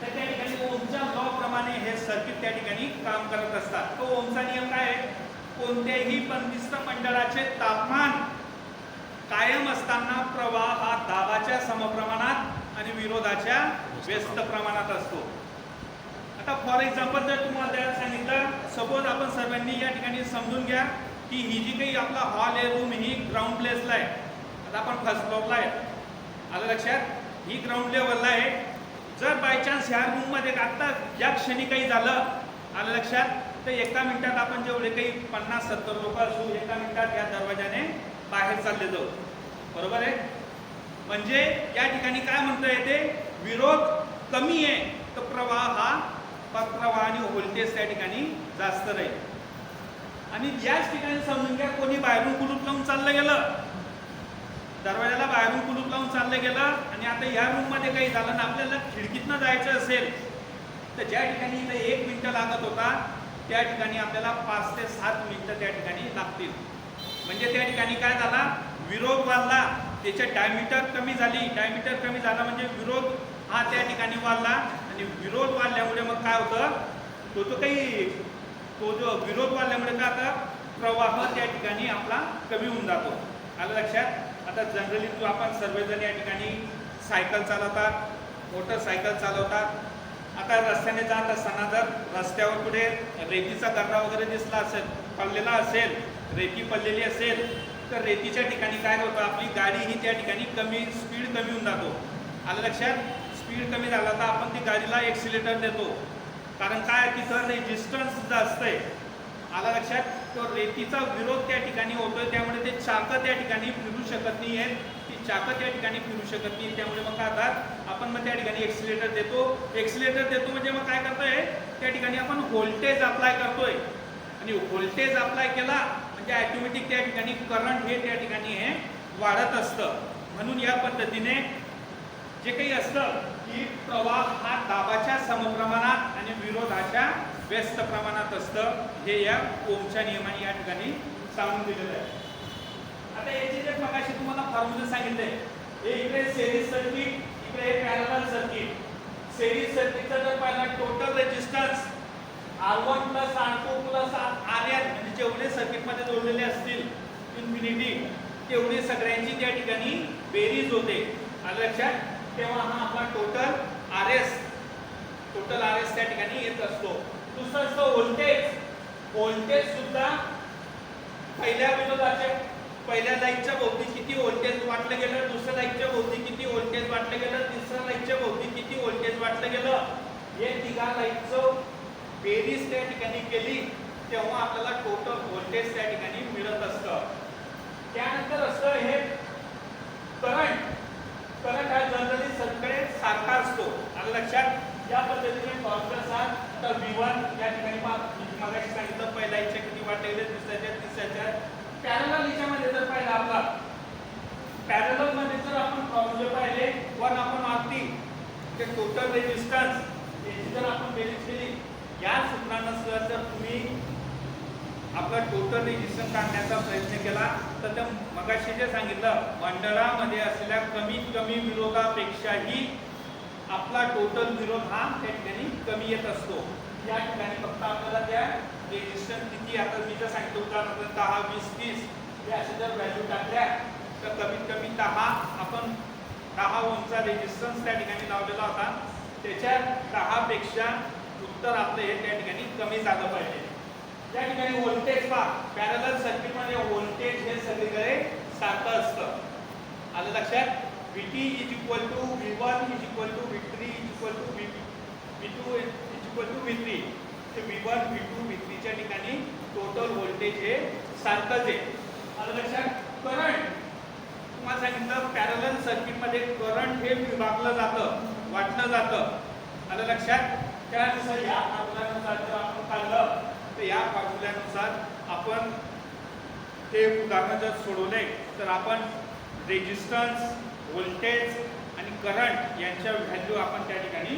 तर त्या ठिकाणी ओमच्या लॉ प्रमाणे हे सर्किट त्या ठिकाणी काम करत असतात. तो ओमचा नियम काय आहे? कोणत्याही बंदिस्त मंडळाचे तापमान कायम असताना प्रवाह हा दाबाच्या समप्रमाणात आणि विरोधाच्या व्यस्त प्रमाणात असतो. आता फॉर एक्झाम्पल जर तुम्हाला द्यायला सांगितलं, सपोज आपण सर्वांनी या ठिकाणी समजून घ्या की ही जी काही आपला हॉल आहे, रूम ही ग्राउंड प्लेसला आहे. आता आपण फर्स्ट फ्लोअरला आहे. आलं लक्षात? ही ग्राउंड लेवलला आहे. जर बाय चान्स ह्या रूममध्ये आत्ता या क्षणी काही झालं, आलं लक्षात, तर एका मिनिटात आपण जेवढे काही 50-70 लोक असू, एका मिनिटात या दरवाजाने बाहेर चालले जाऊ. बरोबर आहे? म्हणजे या ठिकाणी काय म्हणता येते? विरोध कमी आहे तर प्रवाह हा प्रवाह आणि व्होल्टेज त्या ठिकाणी जास्त राहील. आणि याच ठिकाणी समजून घ्या, कोणी बाहेरून कुलूप लावून चाललं गेलं, दरवाजाला बाहेरून कुलूप लावून चाललं गेलं आणि आता या रूम मध्ये काही झालं ना, आपल्याला खिडकीतनं जायचं असेल तर ज्या ठिकाणी 1 मिनिट लागत होता त्या ठिकाणी आपल्याला 5 ते 7 मिनिटं त्या ठिकाणी लागतील. म्हणजे त्या ठिकाणी काय झाला? विरोध वाढला, त्याचे डायमीटर कमी झाली. डायमीटर कमी झाला म्हणजे विरोध हा त्या ठिकाणी वाढला आणि विरोध वाढल्यामुळे मग काय होतं? तो जो विरोध वाढल्यामुळे काय आता प्रवाह त्या ठिकाणी आपला कमी होऊन जातो. आलं लक्षात? आता जनरली आपण सर्वजण या ठिकाणी सायकल चालवतात, मोटरसायकल चालवतात. आता रस्त्याने जात असताना जर रस्त्यावर कुठे रेतीचा गड्डा वगैरे दिसला असेल, पडलेला असेल, रेती पडलेली असेल, तर रेतीच्या ठिकाणी काय होतं? आपली गाडी ही त्या ठिकाणी स्पीड कमी होऊन जातो. आलं लक्षात? स्पीड कमी झाला तर आपण ती गाडीला एक्सिलेटर देतो, कारण काय तिथं रेजिस्टन्स जास्त आहे. आलं लक्षात? तो रेतीचा विरोध त्या ठिकाणी होतोय, त्यामुळे ते चाकं त्या ठिकाणी फिरू शकत नाही आहेत. ती चाकं त्या ठिकाणी फिरू शकत नाही, त्यामुळे मग काय होतात? आपण मग त्या ठिकाणी एक्सिलेटर देतो. एक्सिलेटर देतो म्हणजे मग काय करतोय? त्या ठिकाणी आपण व्होल्टेज अप्लाय करतोय आणि व्होल्टेज अप्लाय केला म्हणजे ऑटोमॅटिक त्या ठिकाणी करंट हे त्या ठिकाणी हे वाढत असतं. म्हणून या पद्धतीने जे काही असतं की प्रवाह हा दाबाच्या समप्रमाणात आणि विरोधाच्या व्यस्त प्रमाणात असतं. हे या ओमच्या नियमाने या ठिकाणी सांगून दिलेलं आहे. आता याचे जे मगाशी तुम्हाला फॉर्म्युला सांगितले, हे इकडे सिरीज सर्किट, इकडे पॅरलल सर्किट. सिरीज सर्किटचा जर पाहिला total resistance R1 + R2 + RN म्हणजे जेवढे सर्किटमध्ये जोडलेले असतील इन्फिनिटी तेवढे सगळ्यांची त्या ठिकाणी बेरीज होते. आलं लक्षात? तेव्हा हा आपला टोटल RS त्या ठिकाणी येत असतो. दुसरं असतं व्होल्टेज. व्होल्टेज सुद्धा पहिल्या लाईटच्या भोवती किती व्होल्टेज वाटलं गेलं, दुसऱ्या लाईटच्या भोवती किती व्होल्टेज वाटलं गेलं, तिसऱ्या लाईटच्या भोवती किती व्होल्टेज वाटलं गेलं, हे तिघा लाईटचं बेरीज त्या ठिकाणी केली तेव्हा आपल्याला टोटल व्होल्टेज त्या ठिकाणी मिळत असतं. त्यानंतर असतं हे करंट. करंट हा जनरली सगळे सारखा असतो. आलं लक्षात? या पद्धतीने फॉर्म्युला तर V1 या ठिकाणी मगाशी सांगितलं पहिल्या इच्छा किती वाटले गेले, तिसऱ्याच्या पॅरलल याच्यामध्ये जर पाहिलं आपला पॅरलल मध्ये जर आपण फॉर्म्युले पाहिले 1/RT ते टोटल रेजिस्टन्स याची जर आपण बेरीज केली या सूत्रानुसार जर तुम्ही आपला टोटल रेजिस्टन्स काढण्याचा प्रयत्न केला तर त्या मगाशी जे सांगितलं मंडळामध्ये असलेल्या कमीत कमी विरोधापेक्षाही आपला टोटल विरोध हा त्या ठिकाणी कमी येत असतो. या ठिकाणी फक्त आपल्याला त्या रेजिस्टन्स किती, आता मी जर सांगितलं उदाहरणार्थ 10, 20, 30 हे असे जर व्हॅल्यू टाकल्या तर कमीत कमी 10 आपण 10 ओमचा रेजिस्टन्स त्या ठिकाणी लावलेला होता. त्याच्या 10 पेक्षा उत्तर आपलं हे त्या ठिकाणी कमी झालं पाहिजे. त्या ठिकाणी व्होल्टेज पहा, पॅरलल सर्किटमध्ये व्होल्टेज हे सगळीकडे सारखं असतं. आलं लक्षात? VT is equal to V1 is equal to V3 is equal to V2 is equal to V3. ते V1 V2 V3 च्या ठिकाणी टोटल व्होल्टेज हे सारखंच आहे. आलं लक्षात? करंट तुम्हाला सांगितलं पॅरलल सर्किटमध्ये करंट हे विभागलं जातं, वाटलं जातं. आलं लक्षात? त्यानुसार या फॉर्म्युल्यानुसार जर आपण काढलं तर या फॉर्म्युल्यानुसार आपण हे उदाहरण जर सोडवले तर आपण रेजिस्टन्स, व्होल्टेज आणि करंट यांच्या व्हॅल्यू आपण त्या ठिकाणी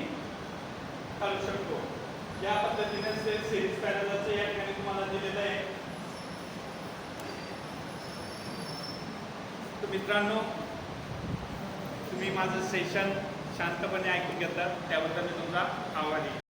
काढू शकतो. या पद्धतीने सिरीज पॅरललचं या ठिकाणी तुम्हाला दिलेलं आहे. तर मित्रांनो, तुम्ही माझं सेशन शांतपणे ऐकून घेतलं त्याबद्दल मी तुमचा आभारी आहे.